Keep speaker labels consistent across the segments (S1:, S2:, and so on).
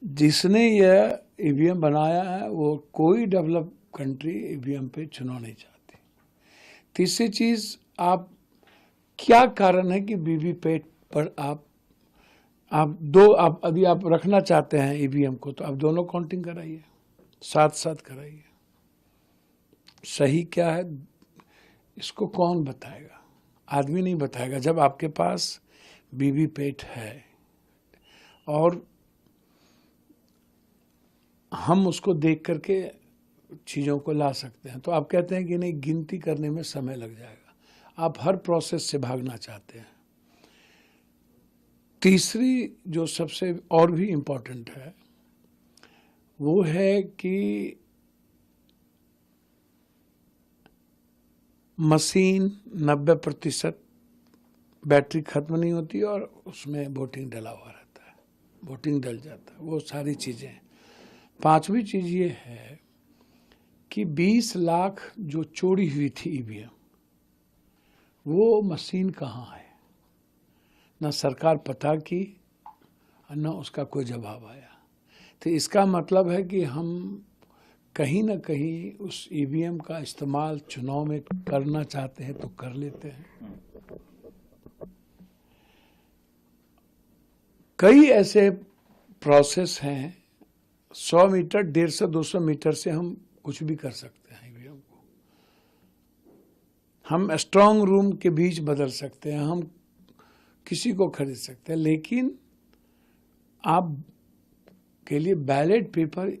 S1: जिसने यह ईवीएम बनाया है वो कोई डेवलप कंट्री ईवीएम पे चुनाव नहीं चाहती। तीसरी चीज, आप क्या कारण है कि वीवीपैट पर आप यदि आप रखना चाहते हैं ईवीएम को तो आप दोनों काउंटिंग कराइए, साथ साथ कराइए। सही क्या है इसको कौन बताएगा? आदमी नहीं बताएगा। जब आपके पास वीवीपैट है और हम उसको देख करके चीज़ों को ला सकते हैं, तो आप कहते हैं कि नहीं, गिनती करने में समय लग जाएगा। आप हर प्रोसेस से भागना चाहते हैं। तीसरी जो सबसे और भी इम्पोर्टेंट है वो है कि मशीन 90% बैटरी खत्म नहीं होती और उसमें वोटिंग डला हुआ रहता है, वोटिंग डल जाता है, वो सारी चीज़ें। पांचवी चीज़ ये है कि 20 लाख जो चोरी हुई थी ईवीएम, वो मशीन कहाँ है? न सरकार पता की न उसका कोई जवाब आया। तो इसका मतलब है कि हम कहीं ना कहीं उस ईवीएम का इस्तेमाल चुनाव में करना चाहते हैं तो कर लेते हैं। कई ऐसे प्रोसेस हैं, 100 मीटर 150-200 मीटर से हम कुछ भी कर सकते हैं ईवीएम को। हम स्ट्रांग रूम के बीच बदल सकते हैं, हम किसी को खरीद सकते हैं, लेकिन आप के लिए बैलेट पेपर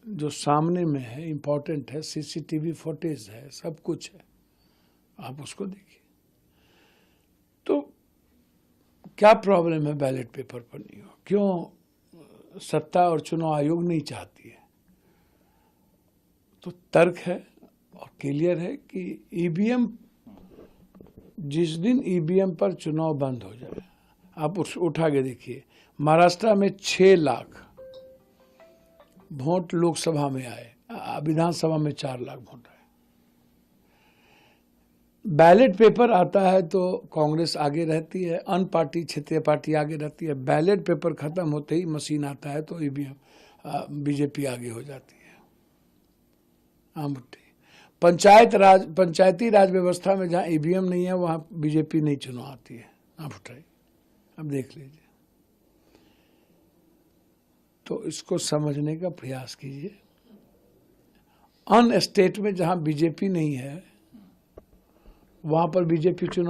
S1: जो सामने में है इम्पोर्टेंट है, सीसीटीवी फुटेज है, सब कुछ है, आप उसको देखिए। तो क्या प्रॉब्लम है बैलेट पेपर पर नहीं हो? क्यों सत्ता और चुनाव आयोग नहीं चाहती है? तो तर्क है और क्लियर है कि ईवीएम, जिस दिन ईवीएम पर चुनाव बंद हो जाए, आप उठा के देखिए, महाराष्ट्र में 6 लाख वोट लोकसभा में आए, विधानसभा में 4 लाख वोट आए। बैलेट पेपर आता है तो कांग्रेस आगे रहती है, अन्य पार्टी, क्षेत्रीय पार्टी आगे रहती है। बैलेट पेपर खत्म होते ही मशीन आता है तो ईवीएम बीजेपी आगे हो जाती है। पंचायती राज व्यवस्था में जहाँ ईवीएम नहीं है वहाँ बीजेपी नहीं चुनाव आती है। आप उठाइए, अब देख लीजिए। तो इसको समझने का प्रयास कीजिए। अन्य स्टेट में जहाँ बीजेपी नहीं है वहाँ पर बीजेपी चुनाव